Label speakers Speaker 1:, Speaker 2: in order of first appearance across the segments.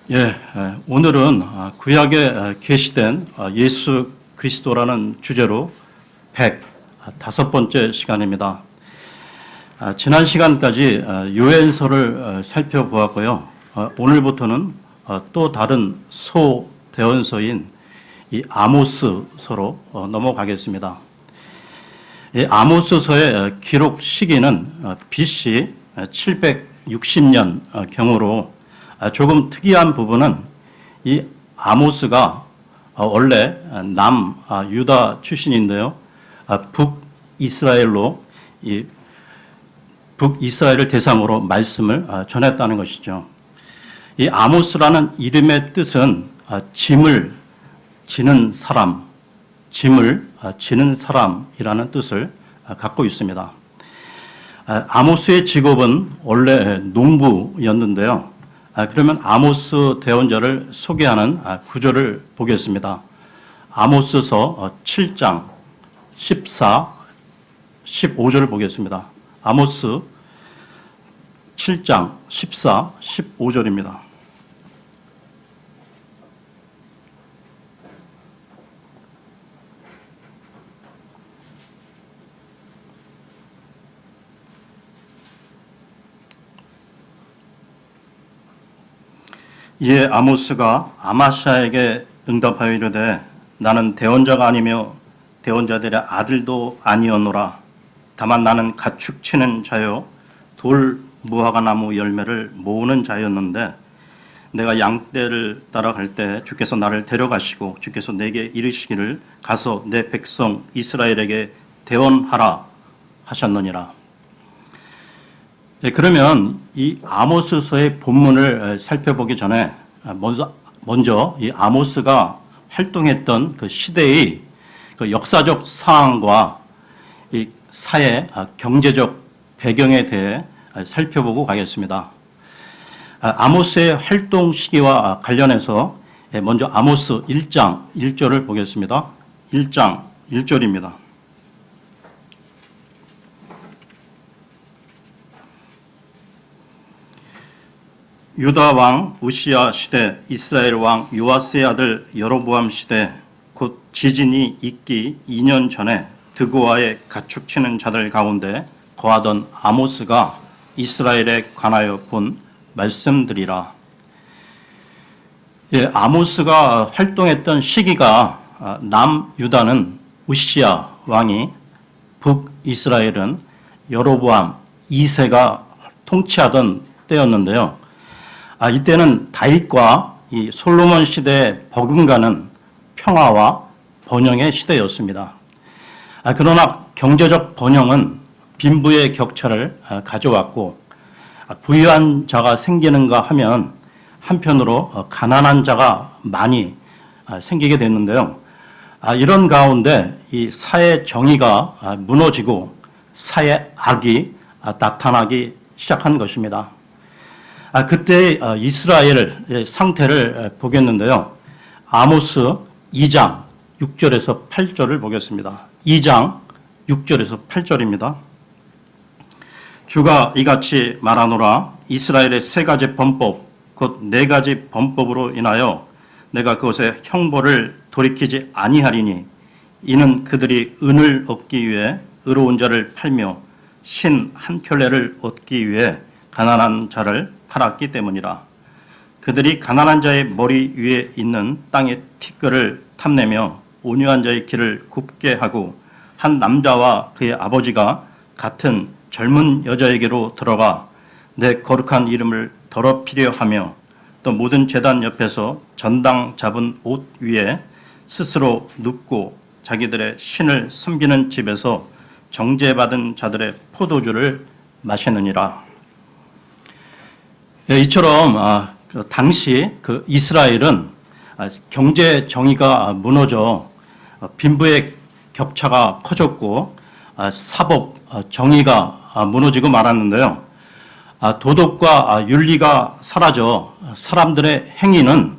Speaker 1: 오늘은 구약에 계시된 예수 그리스도라는 주제로 105번째 시간입니다. 지난 시간까지 요한서를 살펴보았고요. 오늘부터는 또 다른 소대언서인 이 아모스서로 넘어가겠습니다. 이 아모스서의 기록 시기는 BC 760년 경으로 조금 특이한 부분은 이 아모스가 원래 유다 출신인데요. 북이스라엘로 이 북이스라엘을 대상으로 말씀을 전했다는 것이죠. 이 아모스라는 이름의 뜻은 짐을 지는 사람, 짐을 지는 사람이라는 뜻을 갖고 있습니다. 아모스의 직업은 원래 농부였는데요. 그러면 아모스 대언자를 소개하는 구절을 보겠습니다. 아모스서 7장 14, 15절을 보겠습니다. 아모스 7장 14, 15절입니다. 이에 아모스가 아마샤에게 응답하여 이르되 나는 대언자가 아니며 대언자들의 아들도 아니었노라. 다만 나는 가축 치는 자요 돌 무화과 나무 열매를 모으는 자였는데 내가 양떼를 따라갈 때 주께서 나를 데려가시고 주께서 내게 이르시기를 가서 내 백성 이스라엘에게 대언하라 하셨느니라. 그러면 이 아모스서의 본문을 살펴보기 전에 먼저 이 아모스가 활동했던 그 시대의 그 역사적 상황과 이 사회 경제적 배경에 대해 살펴보고 가겠습니다. 아모스의 활동 시기와 관련해서 먼저 아모스 1장 1절을 보겠습니다. 1장 1절입니다. 유다 왕 우시야 시대, 이스라엘 왕 요아스의 아들 여로보암 시대, 곧 지진이 있기 2년 전에 드고아의 가축 치는 자들 가운데 거하던 아모스가 이스라엘에 관하여 본 말씀들이라. 아모스가 활동했던 시기가 남유다는 우시야 왕이, 북이스라엘은 여로보암 2세가 통치하던 때였는데요. 이때는 다윗과 이 솔로몬 시대에 버금가는 평화와 번영의 시대였습니다. 그러나 경제적 번영은 빈부의 격차를 가져왔고 부유한 자가 생기는가 하면 한편으로 가난한 자가 많이 생기게 됐는데요. 이런 가운데 이 사회 정의가 무너지고 사회 악이 나타나기 시작한 것입니다. 그때 이스라엘 상태를 보겠는데요. 아모스 2장 6절에서 8절을 보겠습니다. 2장 6절에서 8절입니다. 주가 이같이 말하노라. 이스라엘의 세 가지 범법 곧 네 가지 범법으로 인하여 내가 그것의 형벌을 돌이키지 아니하리니 이는 그들이 은을 얻기 위해 의로운 자를 팔며 신 한 켤레를 얻기 위해 가난한 자를 팔았기 때문이라. 그들이 가난한 자의 머리 위에 있는 땅의 티끌을 탐내며 온유한 자의 길을 굽게 하고 한 남자와 그의 아버지가 같은 젊은 여자에게로 들어가 내 거룩한 이름을 더럽히려 하며 또 모든 제단 옆에서 전당 잡은 옷 위에 스스로 눕고 자기들의 신을 섬기는 집에서 정죄받은 자들의 포도주를 마시느니라. 이처럼 당시 그 이스라엘은 경제 정의가 무너져 빈부의 격차가 커졌고 사법 정의가 무너지고 말았는데요. 도덕과 윤리가 사라져 사람들의 행위는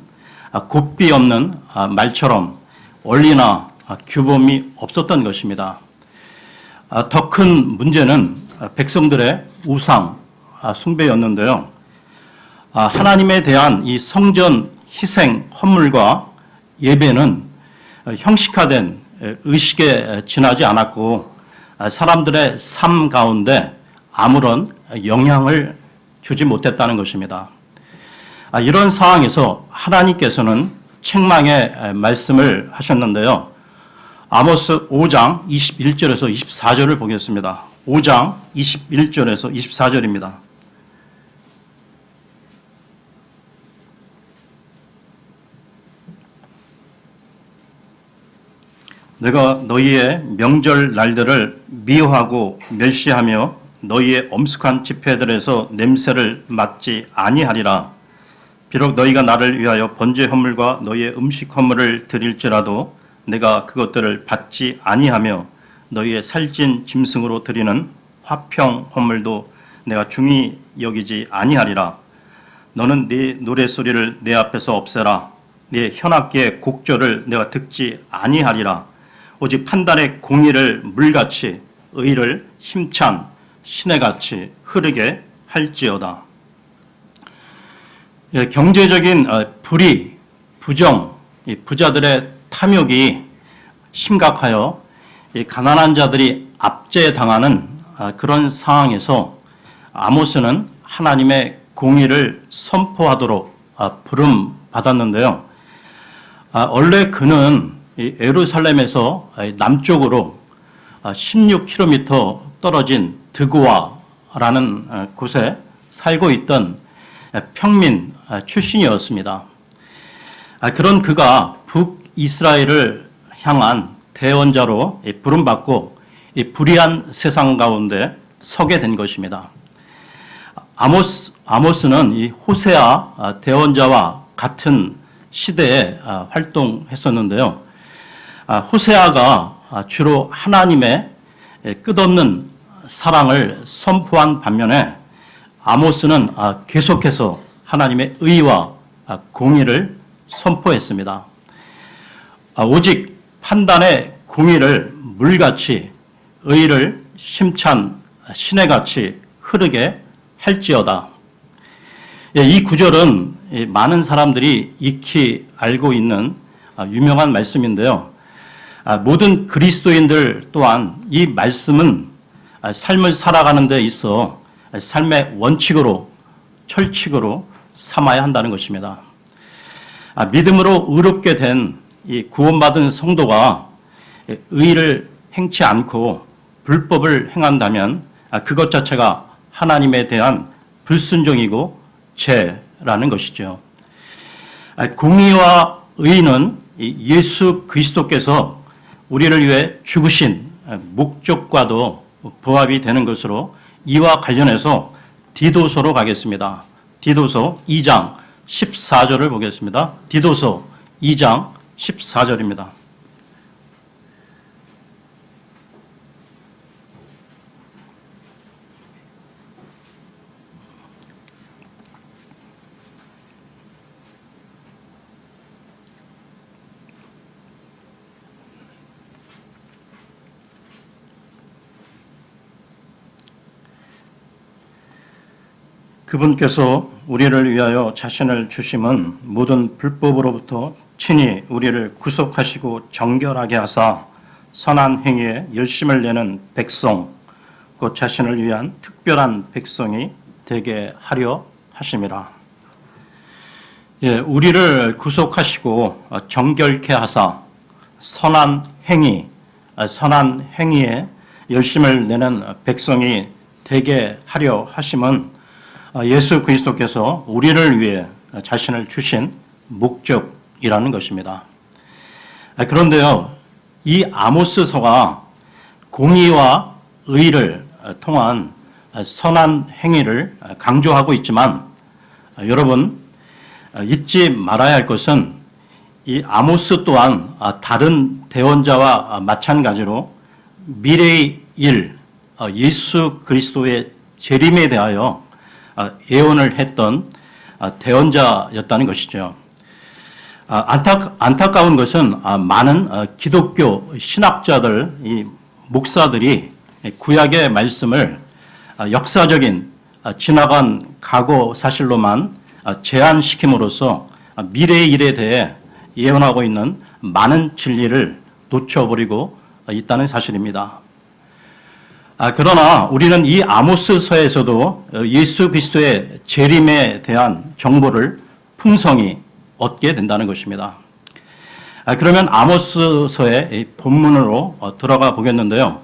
Speaker 1: 곱비 없는 말처럼 원리나 규범이 없었던 것입니다. 더 큰 문제는 백성들의 우상 숭배였는데요. 하나님에 대한 이 성전 희생 헌물과 예배는 형식화된 의식에 지나지 않았고 사람들의 삶 가운데 아무런 영향을 주지 못했다는 것입니다. 이런 상황에서 하나님께서는 책망의 말씀을 하셨는데요. 아모스 5장 21절에서 24절을 보겠습니다. 5장 21절에서 24절입니다. 내가 너희의 명절 날들을 미워하고 멸시하며 너희의 엄숙한 집회들에서 냄새를 맡지 아니하리라. 비록 너희가 나를 위하여 번제 헌물과 너희의 음식 헌물을 드릴지라도 내가 그것들을 받지 아니하며 너희의 살찐 짐승으로 드리는 화평 헌물도 내가 중히 여기지 아니하리라. 너는 네 노랫소리를 내 앞에서 없애라. 네 현악기의 곡절을 내가 듣지 아니하리라. 오직 판단의 공의를 물같이 의를 힘찬 시내같이 흐르게 할지어다. 경제적인 불의, 부정, 부자들의 탐욕이 심각하여 가난한 자들이 압제당하는 그런 상황에서 아모스는 하나님의 공의를 선포하도록 부름받았는데요. 원래 그는 예루살렘에서 남쪽으로 16km 떨어진 드고아라는 곳에 살고 있던 평민 출신이었습니다. 그런 그가 북이스라엘을 향한 대언자로 부름받고 불의한 세상 가운데 서게 된 것입니다. 아모스는 이 호세아 대언자와 같은 시대에 활동했었는데요. 호세아가 주로 하나님의 끝없는 사랑을 선포한 반면에 아모스는 계속해서 하나님의 의와 공의를 선포했습니다. 오직 판단의 공의를 물같이 의를 심찬 시내같이 흐르게 할지어다. 이 구절은 많은 사람들이 익히 알고 있는 유명한 말씀인데요. 모든 그리스도인들 또한 이 말씀은 삶을 살아가는 데 있어 삶의 원칙으로 철칙으로 삼아야 한다는 것입니다. 믿음으로 의롭게 된 이 구원받은 성도가 의를 행치 않고 불법을 행한다면 그것 자체가 하나님에 대한 불순종이고 죄라는 것이죠. 공의와 의는 예수 그리스도께서 우리를 위해 죽으신 목적과도 부합이 되는 것으로 이와 관련해서 디도서로 가겠습니다. 디도서 2장 14절을 보겠습니다. 디도서 2장 14절입니다. 그분께서 우리를 위하여 자신을 주심은 모든 불법으로부터 친히 우리를 구속하시고 정결하게 하사 선한 행위에 열심을 내는 백성, 곧 자신을 위한 특별한 백성이 되게 하려 하심이라. 우리를 구속하시고 정결케 하사 선한 행위에 열심을 내는 백성이 되게 하려 하심은 예수 그리스도께서 우리를 위해 자신을 주신 목적이라는 것입니다. 그런데요, 이 아모스서가 공의와 의를 통한 선한 행위를 강조하고 있지만 여러분 잊지 말아야 할 것은 이 아모스 또한 다른 대언자와 마찬가지로 미래의 일, 예수 그리스도의 재림에 대하여 예언을 했던 대언자였다는 것이죠. 안타까운 것은 많은 기독교 신학자들, 이 목사들이 구약의 말씀을 역사적인 지나간 과거 사실로만 제한시킴으로써 미래의 일에 대해 예언하고 있는 많은 진리를 놓쳐버리고 있다는 사실입니다. 그러나 우리는 이 아모스서에서도 예수 그리스도의 재림에 대한 정보를 풍성히 얻게 된다는 것입니다. 그러면 아모스서의 본문으로 들어가 보겠는데요.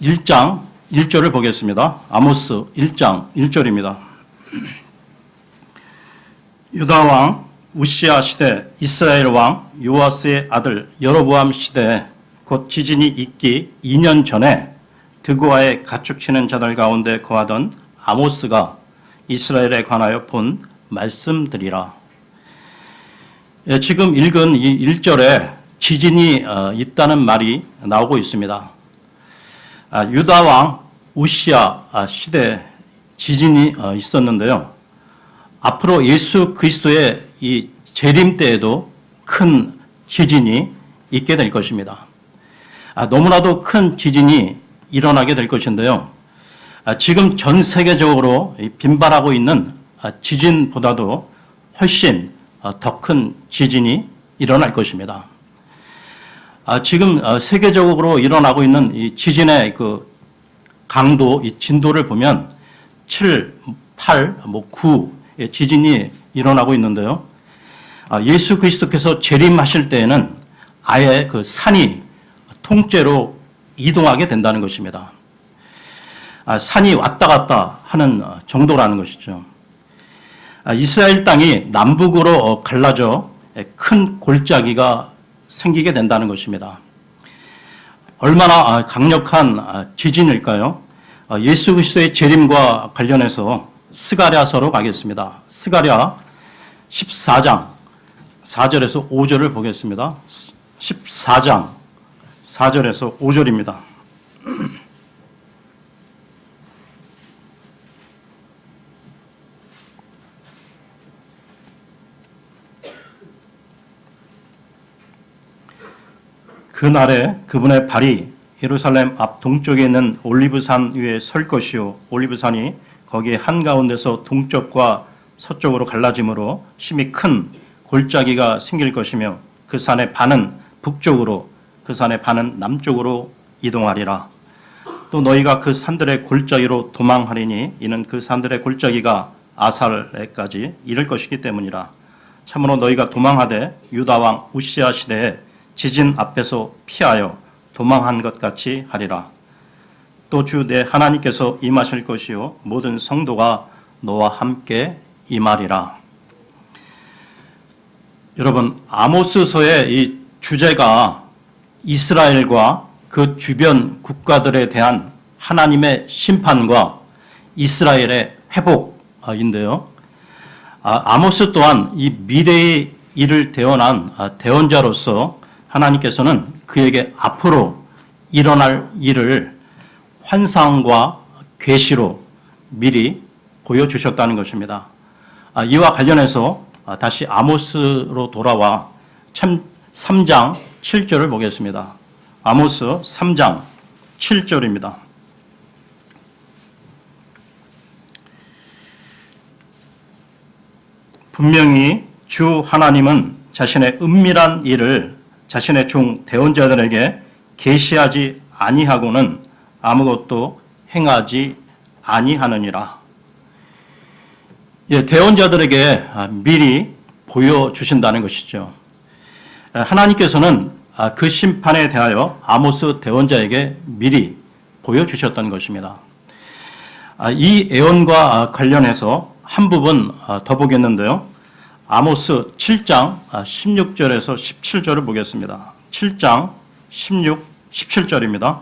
Speaker 1: 1장 1절을 보겠습니다. 아모스 1장 1절입니다. 유다 왕 우시아 시대 이스라엘 왕 요아스의 아들 여로보암 시대 곧 지진이 있기 2년 전에 드고아에 가축치는 자들 가운데 거하던 아모스가 이스라엘에 관하여 본 말씀들이라. 지금 읽은 이 1절에 지진이 있다는 말이 나오고 있습니다. 유다 왕 우시아 시대 지진이 있었는데요. 앞으로 예수 그리스도의 이 재림 때에도 큰 지진이 있게 될 것입니다. 너무나도 큰 지진이 일어나게 될 것인데요. 지금 전 세계적으로 빈발하고 있는 지진보다도 훨씬 더 큰 지진이 일어날 것입니다. 지금 세계적으로 일어나고 있는 이 지진의 그 강도, 이 진도를 보면 7, 8, 9의 지진이 일어나고 있는데요. 예수 그리스도께서 재림하실 때에는 아예 그 산이 통째로 이동하게 된다는 것입니다. 산이 왔다 갔다 하는 정도라는 것이죠. 이스라엘 땅이 남북으로 갈라져 큰 골짜기가 생기게 된다는 것입니다. 얼마나 강력한 지진일까요? 예수 그리스도의 재림과 관련해서 스가랴서로 가겠습니다. 스가랴 14장 4절에서 5절을 보겠습니다. 14장 4절에서 5절입니다. 그날에 그분의 발이 예루살렘 앞 동쪽에 있는 올리브산 위에 설 것이요 올리브산이 거기에 한가운데서 동쪽과 서쪽으로 갈라짐으로 심히 큰 골짜기가 생길 것이며 그 산의 반은 북쪽으로 그 산의 반은 남쪽으로 이동하리라. 또 너희가 그 산들의 골짜기로 도망하리니 이는 그 산들의 골짜기가 아살에까지 이를 것이기 때문이라. 참으로 너희가 도망하되 유다 왕 우시아 시대에 지진 앞에서 피하여 도망한 것 같이 하리라. 또 주 내 하나님께서 임하실 것이요 모든 성도가 너와 함께 임하리라. 여러분, 아모스서의 이 주제가 이스라엘과 그 주변 국가들에 대한 하나님의 심판과 이스라엘의 회복인데요. 아모스 또한 이 미래의 일을 대언한 대언자로서 하나님께서는 그에게 앞으로 일어날 일을 환상과 계시로 미리 보여주셨다는 것입니다. 이와 관련해서 다시 아모스로 돌아와 3장 7절을 보겠습니다. 아모스 3장 7절입니다. 분명히 주 하나님은 자신의 은밀한 일을 자신의 종 대언자들에게 계시하지 아니하고는 아무것도 행하지 아니하느니라. 대언자들에게 미리 보여주신다는 것이죠. 하나님께서는 그 심판에 대하여 아모스 대언자에게 미리 보여주셨던 것입니다. 이 예언과 관련해서 한 부분 더 보겠는데요. 아모스 7장 16절에서 17절을 보겠습니다. 7장 16, 17절입니다.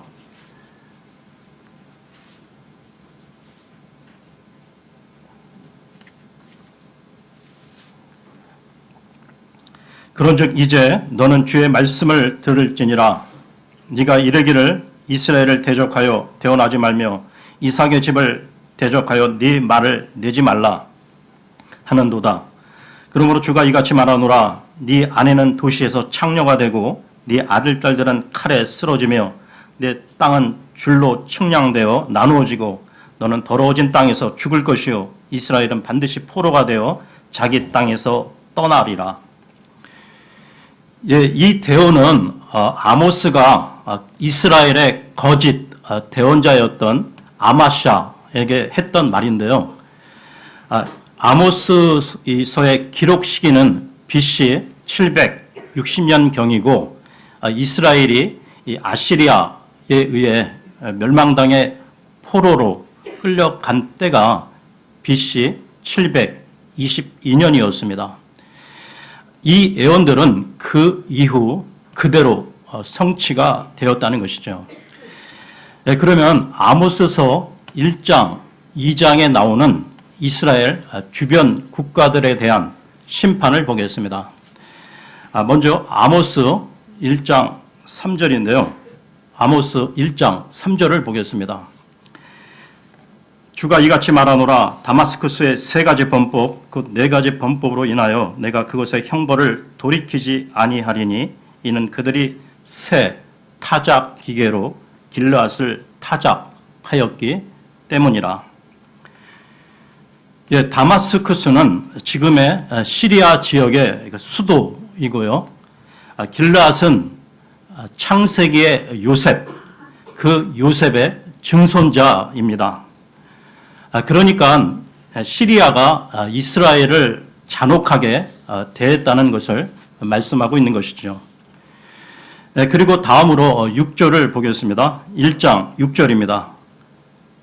Speaker 1: 그런즉 이제 너는 주의 말씀을 들을지니라. 네가 이르기를 이스라엘을 대적하여 대언하지 말며 이삭의 집을 대적하여 네 말을 내지 말라 하는도다. 그러므로 주가 이같이 말하노라. 네 아내는 도시에서 창녀가 되고 네 아들 딸들은 칼에 쓰러지며 내 땅은 줄로 측량되어 나누어지고 너는 더러워진 땅에서 죽을 것이요 이스라엘은 반드시 포로가 되어 자기 땅에서 떠나리라. 예, 이 대언은 아모스가 이스라엘의 거짓 대언자였던 아마샤에게 했던 말인데요. 아모스서의 기록 시기는 BC 760년 경이고 이스라엘이 이 아시리아에 의해 멸망당의 포로로 끌려간 때가 BC 722년이었습니다. 이 예언들은 그 이후 그대로 성취가 되었다는 것이죠. 그러면 아모스서 1장, 2장에 나오는 이스라엘 주변 국가들에 대한 심판을 보겠습니다. 먼저 아모스 1장 3절인데요. 아모스 1장 3절을 보겠습니다. 주가 이같이 말하노라. 다마스쿠스의 세 가지 범법 곧 네 가지 범법으로 인하여 내가 그것의 형벌을 돌이키지 아니하리니 이는 그들이 새 타작 기계로 길르앗을 타작하였기 때문이라. 예, 다마스쿠스는 지금의 시리아 지역의 수도이고요. 길르앗은 창세기의 요셉, 그 요셉의 증손자입니다. 그러니까 시리아가 이스라엘을 잔혹하게 대했다는 것을 말씀하고 있는 것이죠. 그리고 다음으로 6절을 보겠습니다. 1장 6절입니다.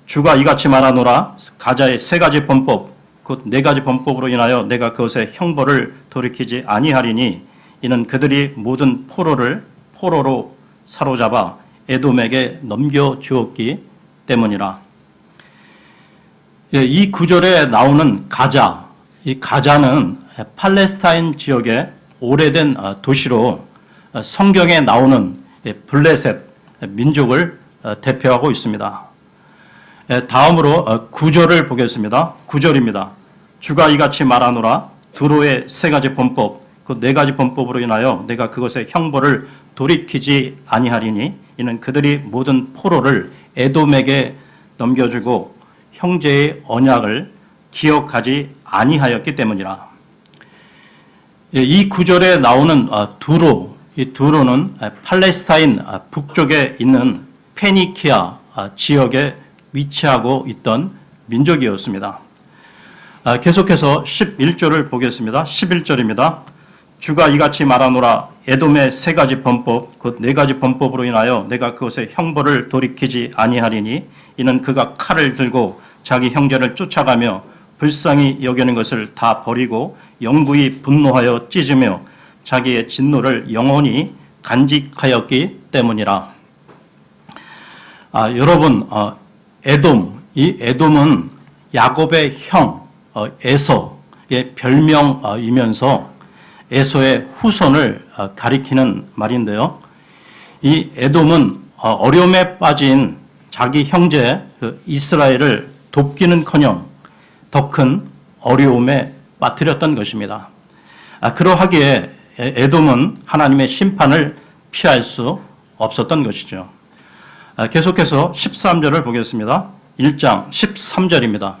Speaker 1: 주가 이같이 말하노라. 가자의 세 가지 범법 곧 네 가지 범법으로 인하여 내가 그것의 형벌을 돌이키지 아니하리니 이는 그들이 모든 포로로 사로잡아 에돔에게 넘겨주었기 때문이라. 이 구절에 나오는 가자, 이 가자는 팔레스타인 지역의 오래된 도시로 성경에 나오는 블레셋 민족을 대표하고 있습니다. 다음으로 9절을 보겠습니다. 9절입니다. 주가 이같이 말하노라. 두로의 세 가지 범법 그 네 가지 범법으로 인하여 내가 그것의 형벌을 돌이키지 아니하리니 이는 그들이 모든 포로를 에돔에게 넘겨주고 형제의 언약을 기억하지 아니하였기 때문이라. 이 구절에 나오는 두로, 이 두로는 팔레스타인 북쪽에 있는 페니키아 지역에 위치하고 있던 민족이었습니다. 계속해서 11절을 보겠습니다. 11절입니다. 주가 이같이 말하노라. 에돔의 세 가지 범법 곧 네 가지 범법으로 인하여 내가 그것의 형벌을 돌이키지 아니하리니 이는 그가 칼을 들고 자기 형제를 쫓아가며 불쌍히 여기는 것을 다 버리고 영구히 분노하여 찢으며 자기의 진노를 영원히 간직하였기 때문이라. 여러분, 에돔, 이 에돔은 야곱의 형 에서의 별명이면서 에서의 후손을 가리키는 말인데요. 이 에돔은 어려움에 빠진 자기 형제 이스라엘을 돕기는커녕 더 큰 어려움에 빠뜨렸던 것입니다. 그러하기에 에돔은 하나님의 심판을 피할 수 없었던 것이죠. 계속해서 13절을 보겠습니다. 1장 13절입니다.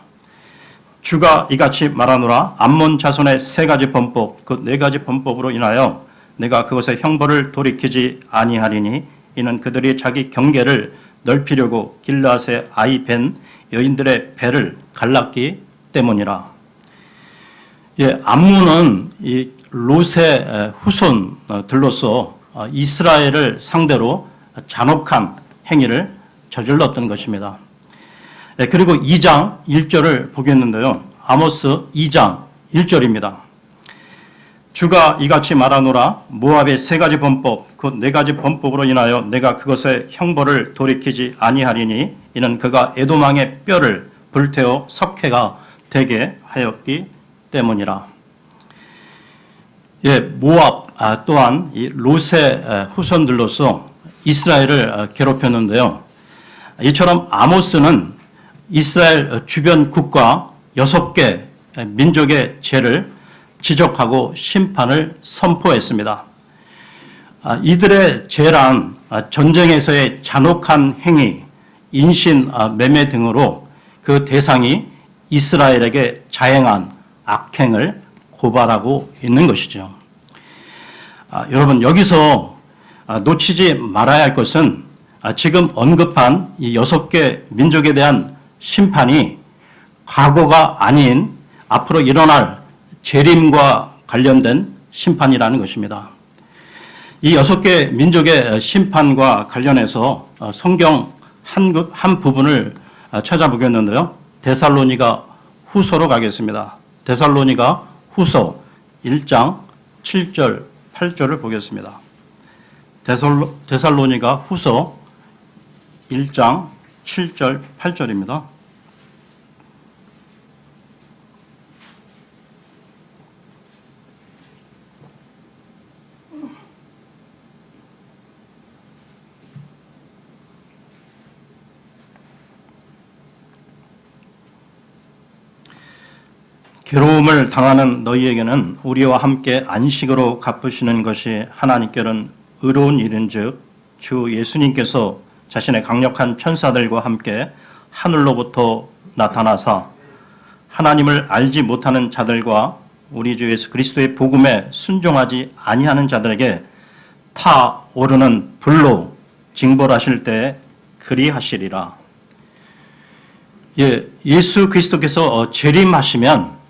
Speaker 1: 주가 이같이 말하노라. 암몬 자손의 세 가지 범법 그 네 가지 범법으로 인하여 내가 그것의 형벌을 돌이키지 아니하리니 이는 그들이 자기 경계를 넓히려고 길르앗의 아이 벤 여인들의 배를 갈랐기 때문이라. 예, 암몬은 이 롯의 후손들로서 이스라엘을 상대로 잔혹한 행위를 저질렀던 것입니다. 그리고 2장 1절을 보겠는데요. 아모스 2장 1절입니다. 주가 이같이 말하노라. 모압의 세 가지 범법 곧 네 가지 범법으로 인하여 내가 그것의 형벌을 돌이키지 아니하리니 이는 그가 에돔 왕의 뼈를 불태워 석회가 되게 하였기 때문이라. 예, 모압 또한 이 롯의 후손들로서 이스라엘을 괴롭혔는데요. 이처럼 아모스는 이스라엘 주변 국가 6개 민족의 죄를 지적하고 심판을 선포했습니다. 이들의 죄란 전쟁에서의 잔혹한 행위, 인신 매매 등으로 그 대상이 이스라엘에게 자행한 악행을 고발하고 있는 것이죠. 여러분, 여기서 놓치지 말아야 할 것은 지금 언급한 이 6개 민족에 대한 심판이 과거가 아닌 앞으로 일어날 재림과 관련된 심판이라는 것입니다. 이 6개 민족의 심판과 관련해서 성경 한 부분을 찾아보겠는데요. 데살로니가 후서로 가겠습니다. 데살로니가 후서 1장 7절 8절을 보겠습니다. 데살로니가 후서 1장 7절 8절입니다. 괴로움을 당하는 너희에게는 우리와 함께 안식으로 갚으시는 것이 하나님께는 의로운 일인즉 주 예수님께서 자신의 강력한 천사들과 함께 하늘로부터 나타나사 하나님을 알지 못하는 자들과 우리 주 예수 그리스도의 복음에 순종하지 아니하는 자들에게 타오르는 불로 징벌하실 때 그리하시리라. 예수 그리스도께서 재림하시면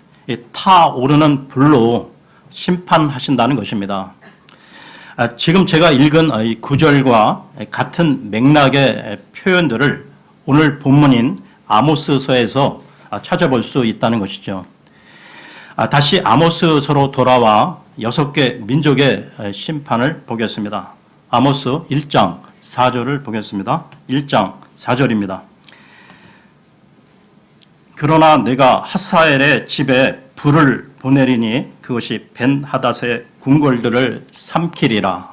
Speaker 1: 타오르는 불로 심판하신다는 것입니다. 지금 제가 읽은 이 구절과 같은 맥락의 표현들을 오늘 본문인 아모스서에서 찾아볼 수 있다는 것이죠. 다시 아모스서로 돌아와 6개 민족의 심판을 보겠습니다. 아모스 1장 4절을 보겠습니다. 1장 4절입니다. 그러나 내가 하사엘의 집에 불을 보내리니 그것이 벤하닷의 궁궐들을 삼키리라.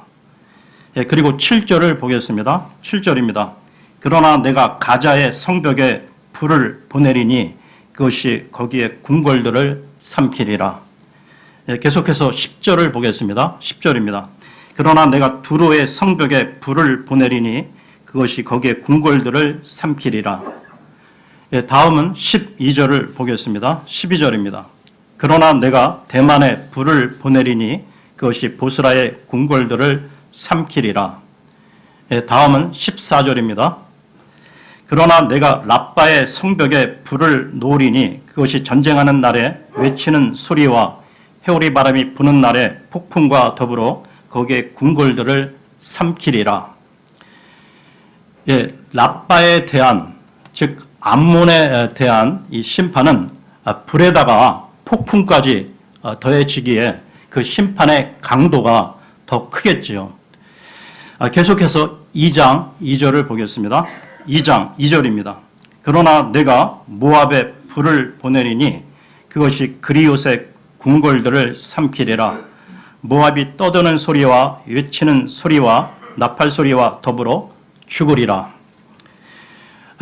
Speaker 1: 그리고 7절을 보겠습니다. 7절입니다. 그러나 내가 가자의 성벽에 불을 보내리니 그것이 거기에 궁궐들을 삼키리라. 계속해서 10절을 보겠습니다. 10절입니다. 그러나 내가 두로의 성벽에 불을 보내리니 그것이 거기에 궁궐들을 삼키리라. 다음은 12절을 보겠습니다. 12절입니다. 그러나 내가 대만에 불을 보내리니 그것이 보스라의 궁궐들을 삼키리라. 다음은 14절입니다. 그러나 내가 라빠의 성벽에 불을 놓으리니 그것이 전쟁하는 날에 외치는 소리와 회오리 바람이 부는 날에 폭풍과 더불어 거기에 궁궐들을 삼키리라. 라빠에 대한 즉 암몬에 대한 이 심판은 불에다가 폭풍까지 더해지기에 그 심판의 강도가 더 크겠지요. 계속해서 2장 2절을 보겠습니다. 2장 2절입니다. 그러나 내가 모압에 불을 보내리니 그것이 그리옷의 궁궐들을 삼키리라. 모압이 떠드는 소리와 외치는 소리와 나팔 소리와 더불어 죽으리라.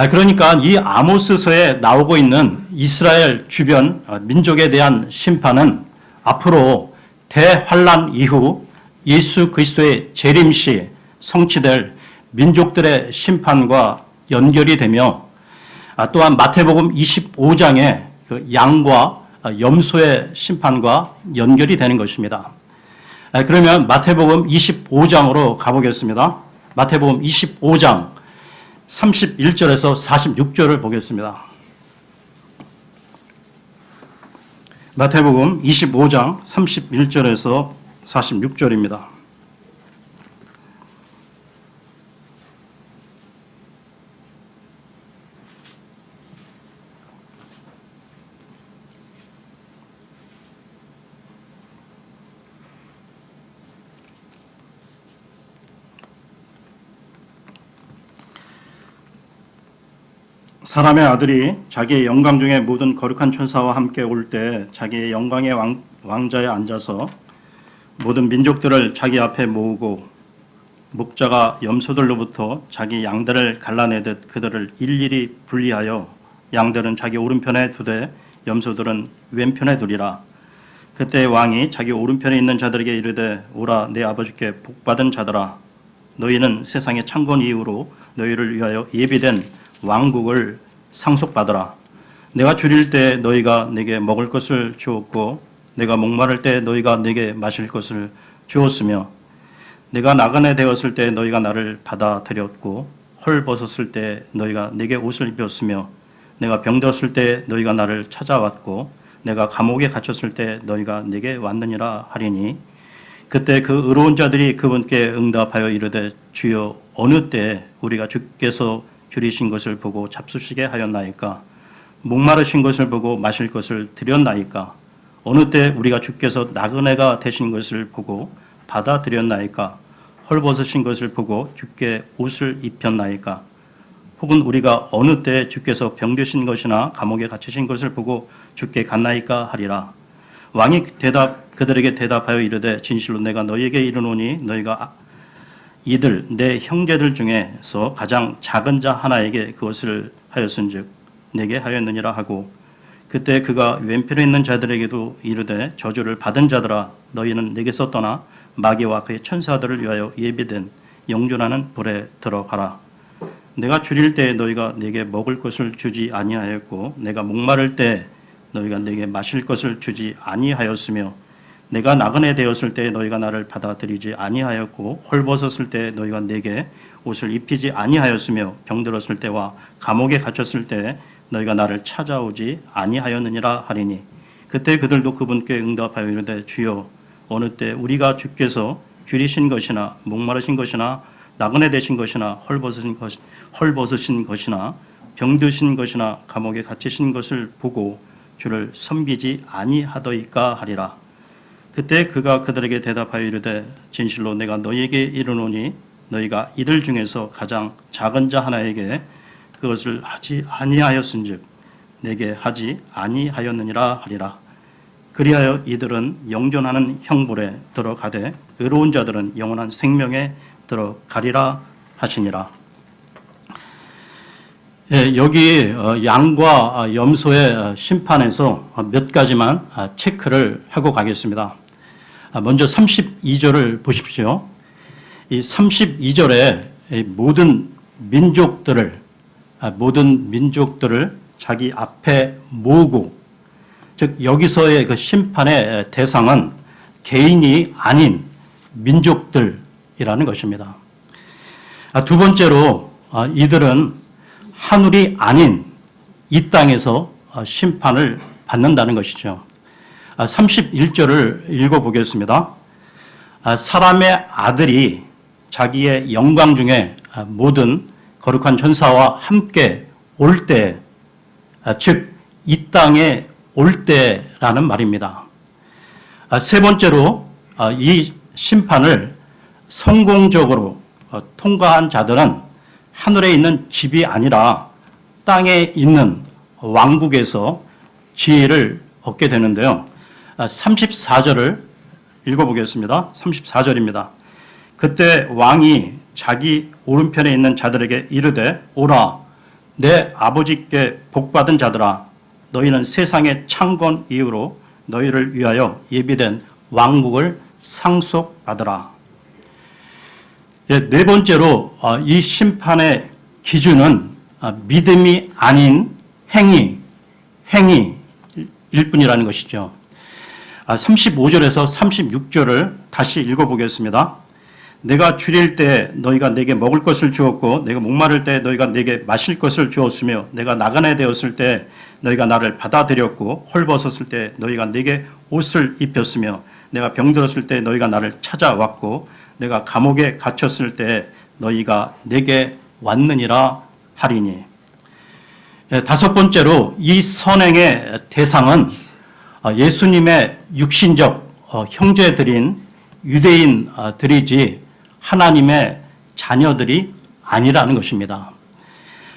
Speaker 1: 그러니까 이 아모스서에 나오고 있는 이스라엘 주변 민족에 대한 심판은 앞으로 대환란 이후 예수 그리스도의 재림 시 성취될 민족들의 심판과 연결이 되며 또한 마태복음 25장의 그 양과 염소의 심판과 연결이 되는 것입니다. 그러면 마태복음 25장으로 가보겠습니다. 마태복음 25장 31절에서 46절을 보겠습니다. 마태복음 25장 31절에서 46절입니다. 사람의 아들이 자기의 영광 중에 모든 거룩한 천사와 함께 올 때 자기의 영광의 왕자에 앉아서 모든 민족들을 자기 앞에 모으고 목자가 염소들로부터 자기 양들을 갈라내듯 그들을 일일이 분리하여 양들은 자기 오른편에 두되 염소들은 왼편에 두리라. 그때 왕이 자기 오른편에 있는 자들에게 이르되 오라 내 아버지께 복받은 자들아 너희는 세상의 창건 이후로 너희를 위하여 예비된 왕국을 상속받으라. 내가 줄일 때 너희가 내게 먹을 것을 주었고 내가 목마를 때 너희가 내게 마실 것을 주었으며 내가 나그네 되었을 때 너희가 나를 받아들였고 헐벗었을 때 너희가 내게 옷을 입혔으며 내가 병들었을 때 너희가 나를 찾아왔고 내가 감옥에 갇혔을 때 너희가 내게 왔느니라 하리니 그때 그 의로운 자들이 그분께 응답하여 이르되 주여 어느 때 우리가 주께서 줄이신 것을 보고 잡수시게 하였나이까 목마르신 것을 보고 마실 것을 드렸나이까 어느 때 우리가 주께서 나그네가 되신 것을 보고 받아들였나이까 헐벗으신 것을 보고 주께 옷을 입혔나이까 혹은 우리가 어느 때 주께서 병드신 것이나 감옥에 갇히신 것을 보고 주께 갔나이까 하리라. 왕이 그들에게 대답하여 이르되 진실로 내가 너희에게 이르노니 너희가 이들 내 형제들 중에서 가장 작은 자 하나에게 그것을 하였은즉 내게 하였느니라 하고 그때 그가 왼편에 있는 자들에게도 이르되 저주를 받은 자들아 너희는 내게서 떠나 마귀와 그의 천사들을 위하여 예비된 영존하는 불에 들어가라. 내가 줄일 때 너희가 내게 먹을 것을 주지 아니하였고 내가 목마를 때 너희가 내게 마실 것을 주지 아니하였으며 내가 나그네 되었을 때 너희가 나를 받아들이지 아니하였고 헐벗었을 때 너희가 내게 옷을 입히지 아니하였으며 병들었을 때와 감옥에 갇혔을 때 너희가 나를 찾아오지 아니하였느니라 하리니 그때 그들도 그분께 응답하여 이르되 주여 어느 때 우리가 주께서 줄이신 것이나 목마르신 것이나 나그네 되신 것이나 헐벗으신 것이나 병드신 것이나 감옥에 갇히신 것을 보고 주를 섬기지 아니하더이까 하리라. 그때 그가 그들에게 대답하여 이르되 진실로 내가 너희에게 이르노니 너희가 이들 중에서 가장 작은 자 하나에게 그것을 하지 아니하였은즉 내게 하지 아니하였느니라 하리라. 그리하여 이들은 영존하는 형벌에 들어가되 의로운 자들은 영원한 생명에 들어가리라 하시니라. 예, 여기 양과 염소의 심판에서 몇 가지만 체크를 하고 가겠습니다. 먼저 32절을 보십시오. 이 32절에 모든 민족들을 자기 앞에 모으고, 즉 여기서의 그 심판의 대상은 개인이 아닌 민족들이라는 것입니다. 두 번째로 이들은 하늘이 아닌 이 땅에서 심판을 받는다는 것이죠. 31절을 읽어보겠습니다. 사람의 아들이 자기의 영광 중에 모든 거룩한 전사와 함께 올 때, 즉 이 땅에 올 때라는 말입니다. 세 번째로 이 심판을 성공적으로 통과한 자들은 하늘에 있는 집이 아니라 땅에 있는 왕국에서 지혜를 얻게 되는데요. 34절을 읽어보겠습니다. 34절입니다. 그때 왕이 자기 오른편에 있는 자들에게 이르되 오라 내 아버지께 복받은 자들아 너희는 세상의 창건 이후로 너희를 위하여 예비된 왕국을 상속받으라. 네 번째로 이 심판의 기준은 믿음이 아닌 행위일 뿐이라는 것이죠. 35절에서 36절을 다시 읽어보겠습니다. 내가 줄일 때 너희가 내게 먹을 것을 주었고 내가 목마를 때 너희가 내게 마실 것을 주었으며 내가 나그네 되었을 때 너희가 나를 받아들였고 헐벗었을 때 너희가 내게 옷을 입혔으며 내가 병들었을 때 너희가 나를 찾아왔고 내가 감옥에 갇혔을 때 너희가 내게 왔느니라 하리니. 다섯 번째로 이 선행의 대상은 예수님의 육신적 형제들인 유대인들이지 하나님의 자녀들이 아니라는 것입니다.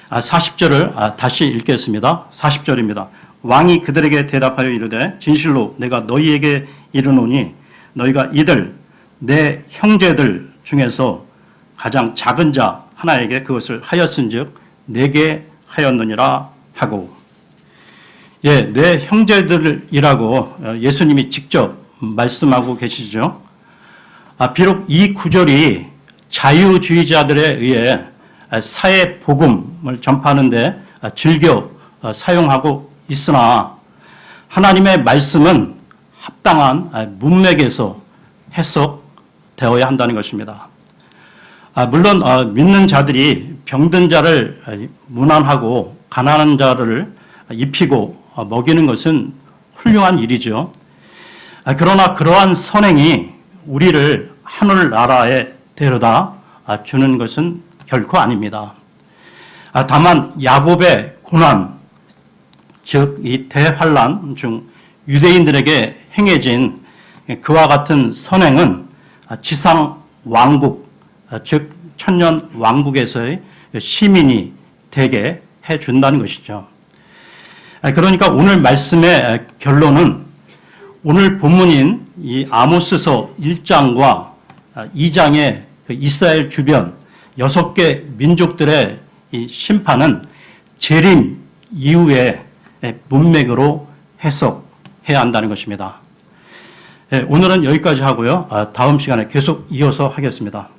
Speaker 1: 40절을 다시 읽겠습니다. 40절입니다. 왕이 그들에게 대답하여 이르되 진실로 내가 너희에게 이르노니 너희가 이들 내 형제들 중에서 가장 작은 자 하나에게 그것을 하였은즉 내게 하였느니라 하고, 내 형제들이라고 예수님이 직접 말씀하고 계시죠. 비록 이 구절이 자유주의자들에 의해 사회 복음을 전파하는 데 즐겨 사용하고 있으나 하나님의 말씀은 합당한 문맥에서 해석되어야 한다는 것입니다. 물론 믿는 자들이 병든 자를 문안하고 가난한 자를 입히고 먹이는 것은 훌륭한 일이죠. 그러나 그러한 선행이 우리를 하늘나라에 데려다 주는 것은 결코 아닙니다. 다만 야곱의 고난, 즉 이 대환란 중 유대인들에게 행해진 그와 같은 선행은 지상 왕국, 즉 천년 왕국에서의 시민이 되게 해준다는 것이죠. 그러니까 오늘 말씀의 결론은 오늘 본문인 이 아모스서 1장과 2장의 이스라엘 주변 6개 민족들의 이 심판은 재림 이후의 문맥으로 해석해야 한다는 것입니다. 오늘은 여기까지 하고요. 다음 시간에 계속 이어서 하겠습니다.